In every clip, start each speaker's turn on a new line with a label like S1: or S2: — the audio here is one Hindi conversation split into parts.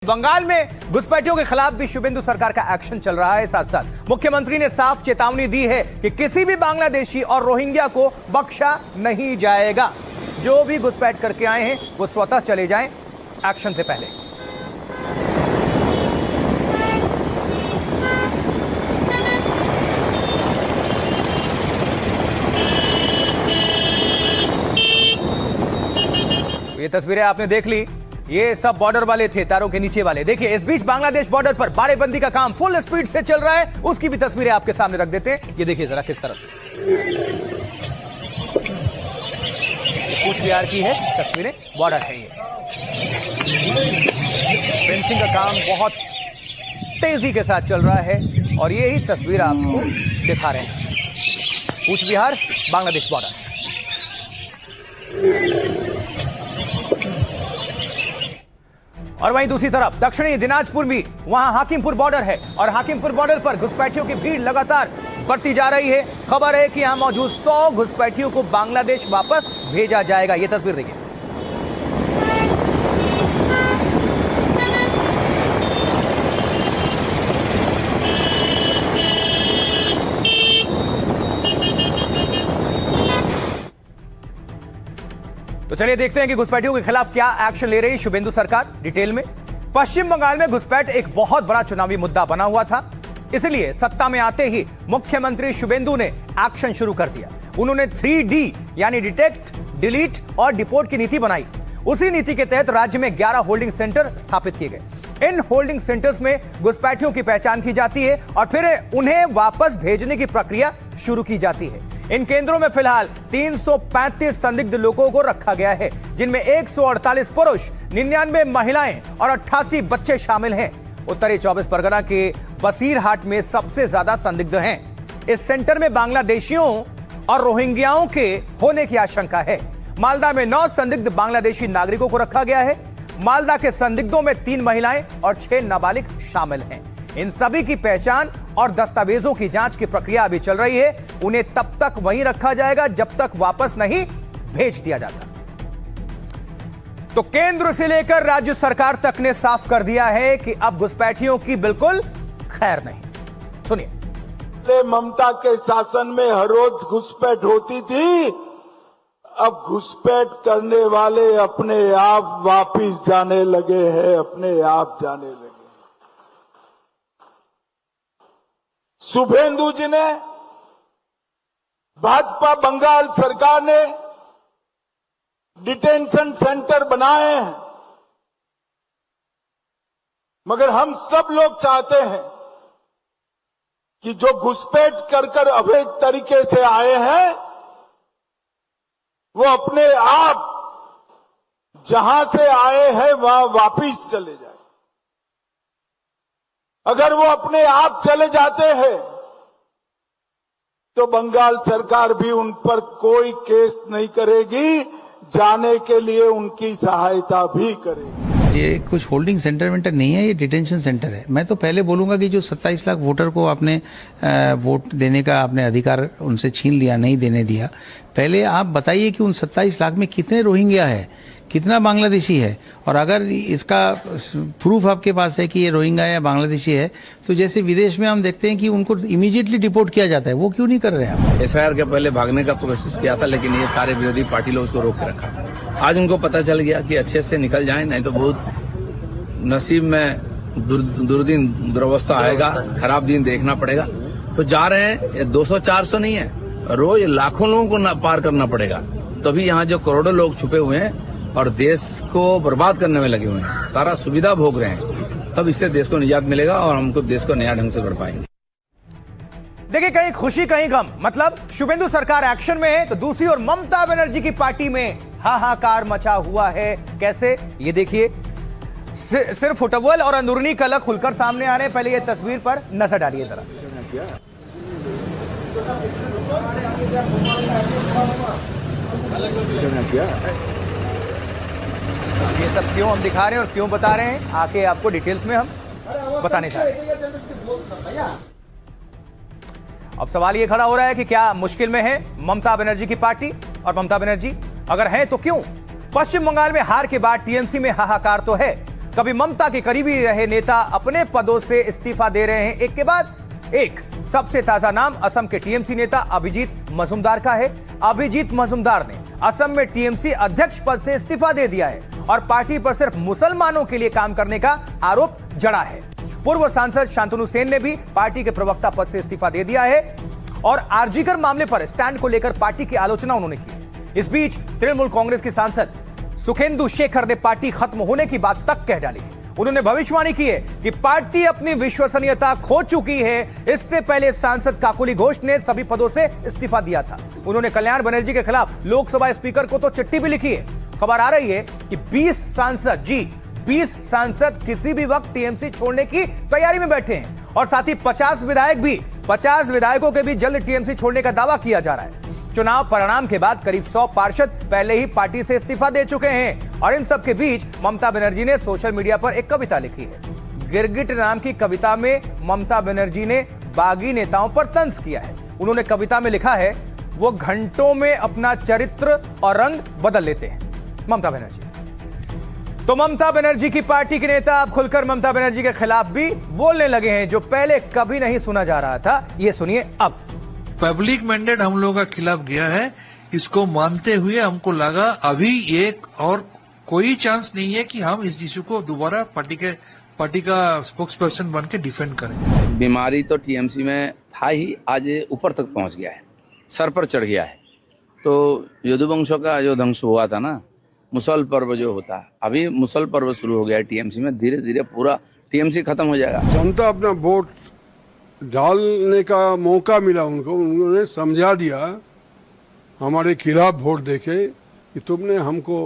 S1: बंगाल में घुसपैठियों के खिलाफ भी शुभेंदु सरकार का एक्शन चल रहा है। साथ साथ मुख्यमंत्री ने साफ चेतावनी दी है कि किसी भी बांग्लादेशी और रोहिंग्या को बख्शा नहीं जाएगा। जो भी घुसपैठ करके आए हैं वो स्वतः चले जाएं एक्शन से पहले। ये तस्वीरें आपने देख ली, ये सब बॉर्डर वाले थे, तारों के नीचे वाले। देखिए इस बीच बांग्लादेश बॉर्डर पर बाड़ेबंदी का काम फुल स्पीड से चल रहा है, उसकी भी तस्वीरें आपके सामने रख देते हैं। ये देखिए जरा किस तरह से कूच बिहार की है तस्वीरें, बॉर्डर है ये। फेंसिंग का काम बहुत तेजी के साथ चल रहा है और ये ही तस्वीर आपको दिखा रहे हैं। कूच बिहार बांग्लादेश बॉर्डर। और वहीं दूसरी तरफ दक्षिणी दिनाजपुर भी, वहां हाकिमपुर बॉर्डर है और हाकिमपुर बॉर्डर पर घुसपैठियों की भीड़ लगातार बढ़ती जा रही है। खबर है कि यहां मौजूद 100 घुसपैठियों को बांग्लादेश वापस भेजा जाएगा। यह तस्वीर देखिए। तो चलिए देखते हैं कि घुसपैठियों के खिलाफ क्या एक्शन ले रही शुभेंदु सरकार। डिटेल में, पश्चिम बंगाल में घुसपैठ एक बहुत बड़ा चुनावी मुद्दा बना हुआ था, इसलिए सत्ता में आते ही मुख्यमंत्री शुभेंदु ने एक्शन शुरू कर दिया। उन्होंने 3D यानी डिटेक्ट, डिलीट और डिपोर्ट की नीति बनाई। उसी नीति के तहत राज्य में 11 होल्डिंग सेंटर स्थापित किए गए। इन होल्डिंग सेंटर्स में घुसपैठियों की पहचान की जाती है और फिर उन्हें वापस भेजने की प्रक्रिया शुरू की जाती है। इन केंद्रों में फिलहाल 335 संदिग्ध लोगों को रखा गया है, जिनमें 148 पुरुष, 99 महिलाएं और 88 बच्चे शामिल हैं। उत्तरी 24 परगना के बसीरहाट में सबसे ज्यादा संदिग्ध हैं। इस सेंटर में बांग्लादेशियों और रोहिंग्याओं के होने की आशंका है। मालदा में 9 संदिग्ध बांग्लादेशी नागरिकों को रखा गया है। मालदा के संदिग्धों में 3 महिलाएं और 6 नाबालिग शामिल हैं। इन सभी की पहचान और दस्तावेजों की जांच की प्रक्रिया अभी चल रही है। उन्हें तब तक वहीं रखा जाएगा जब तक वापस नहीं भेज दिया जाता। तो केंद्र से लेकर राज्य सरकार तक ने साफ कर दिया है कि अब घुसपैठियों की बिल्कुल खैर नहीं। सुनिए।
S2: ममता के शासन में हर रोज घुसपैठ होती थी, अब घुसपैठ करने वाले अपने आप वापिस जाने लगे हैं, अपने आप जाने लगे। शुभेंदु जी ने, भाजपा बंगाल सरकार ने डिटेंशन सेंटर बनाए हैं, मगर हम सब लोग चाहते हैं कि जो घुसपैठ कर अवैध तरीके से आए हैं वो अपने आप जहां से आए हैं वहां वापिस चले जाए। अगर वो अपने आप चले जाते हैं तो बंगाल सरकार भी उन पर कोई केस नहीं करेगी, जाने के लिए उनकी सहायता भी करेगी।
S3: ये कुछ होल्डिंग सेंटर वेंटर नहीं है, ये डिटेंशन सेंटर है। मैं तो पहले बोलूंगा कि जो 27 लाख वोटर को आपने वोट देने का आपने अधिकार उनसे छीन लिया, नहीं देने दिया, पहले आप बताइए कि उन 27 लाख में कितने रोहिंग्या है, कितना बांग्लादेशी है, और अगर इसका प्रूफ आपके पास है कि ये रोहिंग्या या बांग्लादेशी है तो जैसे विदेश में हम देखते हैं कि उनको इमीडिएटली डिपोर्ट किया जाता है, वो क्यों नहीं कर रहे हैं आप?
S4: SIR के पहले भागने का कोशिश किया था, लेकिन ये सारे विरोधी पार्टी लोग उसको रोक के रखा। आज उनको पता चल गया कि अच्छे से निकल जाए, नहीं तो बहुत नसीब में दुर्दिन दुर्वस्था आएगा, खराब दिन देखना पड़ेगा। तो जा रहे हैं, 200-400 नहीं है, रोज लाखों लोगों को पार करना पड़ेगा। तभी यहाँ जो करोड़ों लोग छुपे हुए हैं और देश को बर्बाद करने में लगे हुए हैं, सारा सुविधा भोग रहे हैं, तब इससे देश को निजात मिलेगा और हमको देश को नया ढंग से बढ़ पाएंगे।
S1: देखिए कहीं खुशी कहीं गम, मतलब शुभेंदु सरकार एक्शन में है तो दूसरी ओर ममता बनर्जी की पार्टी में हाहाकार मचा हुआ है। कैसे, ये देखिए। सिर्फ फुटबॉल और अंदरूनी कलह खुलकर सामने आ रहे हैं। पहले ये तस्वीर पर नजर डालिए जरा। ये सब क्यों हम दिखा रहे हैं और क्यों बता रहे हैं, आके आपको डिटेल्स में हम बताने जा रहे हैं। अब सवाल ये खड़ा हो रहा है कि क्या मुश्किल में है ममता बनर्जी की पार्टी और ममता बनर्जी? अगर है तो क्यों? पश्चिम बंगाल में हार के बाद टीएमसी में हाहाकार तो है। कभी ममता के करीबी रहे नेता अपने पदों से इस्तीफा दे रहे हैं एक के बाद एक। सबसे ताजा नाम असम के टीएमसी नेता अभिजीत मजूमदार का है। अभिजीत मजूमदार ने असम में टीएमसी अध्यक्ष पद से इस्तीफा दे दिया है और पार्टी पर सिर्फ मुसलमानों के लिए काम करने का आरोप जड़ा है। पूर्व सांसद शांतनु सेन ने भी पार्टी के प्रवक्ता पद से इस्तीफा दे दिया है और आरजीकर मामले पर स्टैंड को लेकर पार्टी की आलोचना उन्होंने की है। इस बीच तृणमूल कांग्रेस की सांसद सुखेंदु शेखर ने पार्टी खत्म होने की बात तक कह डाली है। उन्होंने भविष्यवाणी की है कि पार्टी अपनी विश्वसनीयता खो चुकी है। इससे पहले सांसद काकोली घोष ने सभी पदों से इस्तीफा दिया था। उन्होंने कल्याण बनर्जी के खिलाफ लोकसभा स्पीकर को तो चिट्ठी भी लिखी है। खबर आ रही है कि 20 सांसद किसी भी वक्त टीएमसी छोड़ने की तैयारी में बैठे हैं और साथ ही 50 विधायकों के भी जल्द टीएमसी छोड़ने का दावा किया जा रहा है। चुनाव परिणाम के बाद करीब 100 पार्षद पहले ही पार्टी से इस्तीफा दे चुके हैं और इन सब के बीच ममता बनर्जी ने सोशल मीडिया पर एक कविता लिखी है। गिरगिट नाम की कविता में ममता बनर्जी ने बागी नेताओं पर तंज किया है। उन्होंने कविता में लिखा है, वो घंटों में अपना चरित्र और रंग बदल लेते हैं। ममता बनर्जी तो ममता बनर्जी की पार्टी के नेता अब खुलकर ममता बनर्जी के खिलाफ भी बोलने लगे हैं, जो पहले कभी नहीं सुना जा रहा था। ये सुनिए अब।
S5: पब्लिक मैंडेट हम लोगों का खिलाफ गया है, इसको मानते हुए हमको लगा अभी एक और कोई चांस नहीं है कि हम इस इशू को दोबारा पार्टी का स्पोक्स पर्सन बन के डिफेंड करें।
S4: बीमारी तो टीएमसी में था ही, आज ऊपर तक पहुंच गया है, सर पर चढ़ गया है। तो यदुवंशों का जो ध्वंस हुआ था ना, मुसल पर्व जो होता है, अभी मुसल पर्व शुरू हो गया है टीएमसी में। धीरे धीरे पूरा टीएमसी खत्म हो जाएगा।
S6: जनता अपना वोट डालने का मौका मिला उनको, उन्होंने समझा दिया हमारे खिलाफ वोट देके कि तुमने हमको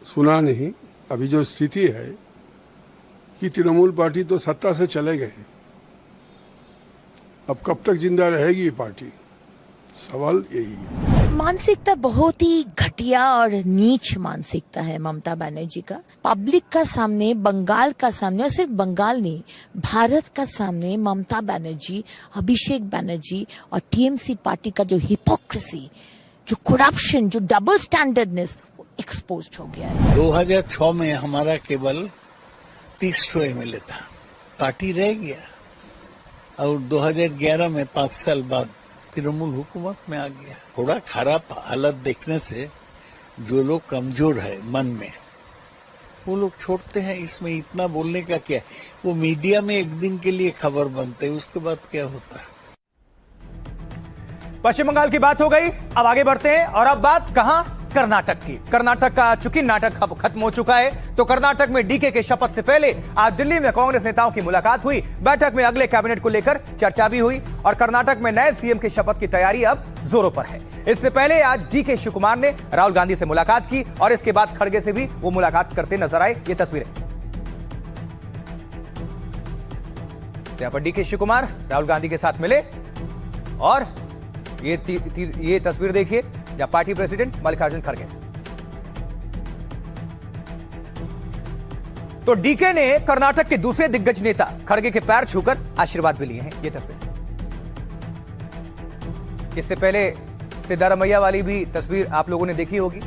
S6: सुना नहीं। अभी जो स्थिति है कि तृणमूल पार्टी तो सत्ता से चले गए, अब कब तक जिंदा रहेगी ये पार्टी, सवाल यही है।
S7: मानसिकता बहुत ही घटिया और नीच मानसिकता है ममता बनर्जी का। पब्लिक का सामने, बंगाल का सामने, और सिर्फ बंगाल नहीं, भारत का सामने ममता बनर्जी, अभिषेक बनर्जी और टीएमसी पार्टी का जो हिपोक्रेसी, जो करप्शन, जो डबल स्टैंडर्डनेस एक्सपोज्ड हो गया है।
S8: 2006 में हमारा केवल 30 एमएलए था, पार्टी रह गया और 2011 में 5 साल बाद तृणमूल हुकूमत में आ गया। थोड़ा खराब हालत देखने से जो लोग कमजोर है मन में, वो लोग छोड़ते हैं। इसमें इतना बोलने का क्या है? वो मीडिया में एक दिन के लिए खबर बनते है, उसके बाद क्या होता है।
S1: पश्चिम बंगाल की बात हो गई, अब आगे बढ़ते हैं और अब बात कहां? कर्नाटक की। कर्नाटक का चूंकि नाटक अब खत्म हो चुका है, तो कर्नाटक में डीके के शपथ से पहले आज दिल्ली में कांग्रेस नेताओं की मुलाकात हुई। बैठक में अगले कैबिनेट को लेकर चर्चा भी हुई और कर्नाटक में नए सीएम की शपथ की तैयारी अब जोरों पर है। इससे पहले आज डीके शिव कुमार ने राहुल गांधी से मुलाकात की और इसके बाद खड़गे से भी वो मुलाकात करते नजर आए। ये तस्वीरें यहां पर डीके शिव कुमार राहुल गांधी के साथ मिले और ये तस्वीर देखिए जहां पार्टी प्रेसिडेंट मल्लिकार्जुन खड़गे। तो डीके ने कर्नाटक के दूसरे दिग्गज नेता खड़गे के पैर छूकर आशीर्वाद भी लिए हैं। ये तस्वीर, इससे पहले सिद्धारमैया वाली भी तस्वीर आप लोगों ने देखी होगी।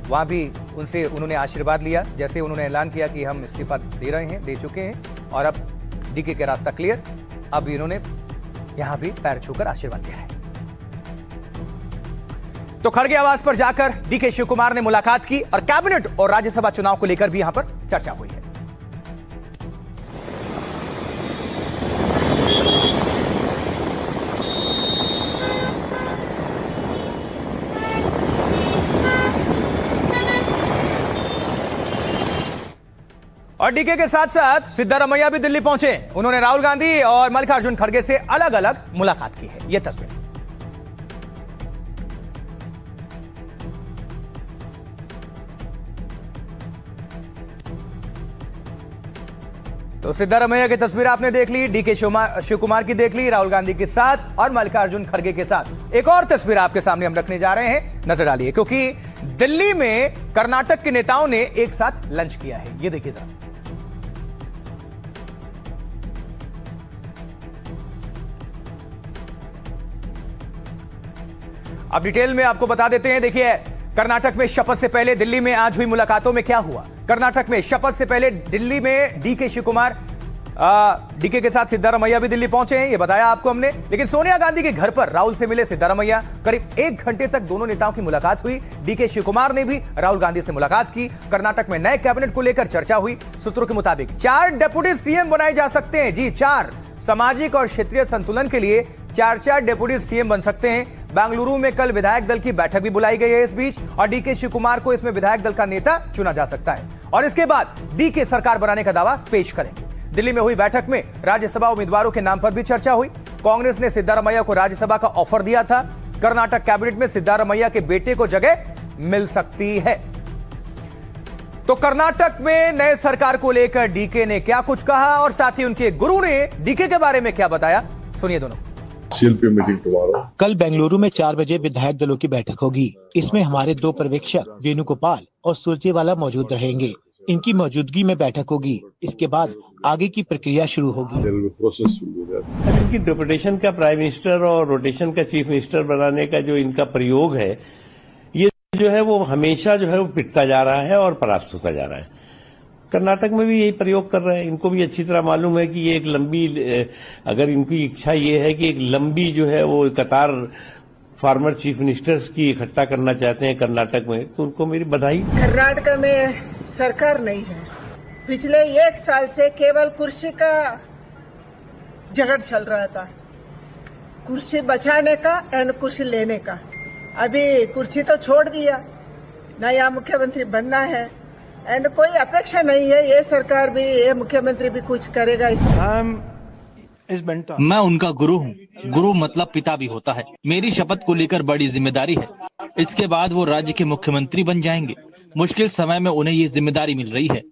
S1: वहां भी उन्होंने आशीर्वाद लिया, जैसे उन्होंने ऐलान किया कि हम इस्तीफा दे रहे हैं, दे चुके हैं और अब डीके का रास्ता क्लियर। अब इन्होंने यहां भी पैर छूकर आशीर्वाद दिया है। तो खड़गे आवास पर जाकर डीके शिव कुमार ने मुलाकात की और कैबिनेट और राज्यसभा चुनाव को लेकर भी यहां पर चर्चा हुई है। और डीके के साथ साथ सिद्धारमैया भी दिल्ली पहुंचे। उन्होंने राहुल गांधी और मल्लिकार्जुन खड़गे से अलग अलग मुलाकात की है। यह तस्वीर, तो सिद्धारमैया की तस्वीर आपने देख ली, डीके शिव कुमार की देख ली, राहुल गांधी के साथ और मल्लिकार्जुन खड़गे के साथ। एक और तस्वीर आपके सामने हम रखने जा रहे हैं, नजर डालिए, क्योंकि दिल्ली में कर्नाटक के नेताओं ने एक साथ लंच किया है। ये देखिए जरा। अब डिटेल में आपको बता देते हैं। देखिए, कर्नाटक में शपथ से पहले दिल्ली में आज हुई मुलाकातों में क्या हुआ। कर्नाटक में शपथ से पहले दिल्ली में डीके शिव कुमार, डीके के साथ सिद्धारमैया भी दिल्ली पहुंचे हैं, ये बताया आपको हमने। लेकिन सोनिया गांधी के घर पर राहुल से मिले सिद्धारमैया। करीब 1 घंटे तक दोनों नेताओं की मुलाकात हुई। डीके शिव कुमार ने भी राहुल गांधी से मुलाकात की। कर्नाटक में नए कैबिनेट को लेकर चर्चा हुई। सूत्रों के मुताबिक 4 डिप्टी सीएम बनाए जा सकते हैं। जी 4। सामाजिक और क्षेत्रीय संतुलन के लिए 4 डिप्टी सीएम बन सकते हैं। बेंगलुरु में कल विधायक दल की बैठक भी बुलाई गई है इस बीच, और डीके शिव कुमार को इसमें विधायक दल का नेता चुना जा सकता है और इसके बाद डीके सरकार बनाने का दावा पेश करेंगे। दिल्ली में हुई बैठक में राज्यसभा उम्मीदवारों के नाम पर भी चर्चा हुई। कांग्रेस ने सिद्धारमैया को राज्यसभा का ऑफर दिया था। कर्नाटक कैबिनेट में सिद्धारमैया के बेटे को जगह मिल सकती है। तो कर्नाटक में नए सरकार को लेकर डीके ने क्या कुछ कहा और साथ ही उनके गुरु ने डीके के बारे में क्या बताया, सुनिए दोनों।
S9: कल बेंगलुरु में 4 बजे विधायक दलों की बैठक होगी। इसमें हमारे 2 पर्यवेक्षक वेणुगोपाल और सुरजेवाला मौजूद रहेंगे। इनकी मौजूदगी में बैठक होगी। इसके बाद आगे की प्रक्रिया शुरू होगी।
S10: इनकी डिप्यूटेशन का प्राइम मिनिस्टर और रोटेशन का चीफ मिनिस्टर बनाने का जो इनका प्रयोग है, ये जो है वो हमेशा जो है वो पिटता जा रहा है और परास्त होता जा रहा है। कर्नाटक में भी यही प्रयोग कर रहे हैं। इनको भी अच्छी तरह मालूम है कि ये एक लंबी, अगर इनकी इच्छा ये है कि एक लंबी जो है वो कतार फार्मर चीफ मिनिस्टर्स की इकट्ठा करना चाहते हैं कर्नाटक में, तो उनको मेरी बधाई।
S11: कर्नाटक में सरकार नहीं है। पिछले 1 साल से केवल कुर्सी का झगड़ चल रहा था, कुर्सी बचाने का एंड कुर्सी लेने का। अभी कुर्सी तो छोड़ दिया, नया मुख्यमंत्री बनना है एंड कोई अपेक्षा नहीं है ये सरकार भी, ये मुख्यमंत्री भी कुछ करेगा।
S9: मैं उनका गुरु हूँ। गुरु मतलब पिता भी होता है। मेरी शपथ को लेकर बड़ी जिम्मेदारी है। इसके बाद वो राज्य के मुख्यमंत्री बन जाएंगे। मुश्किल समय में उन्हें ये जिम्मेदारी मिल रही है।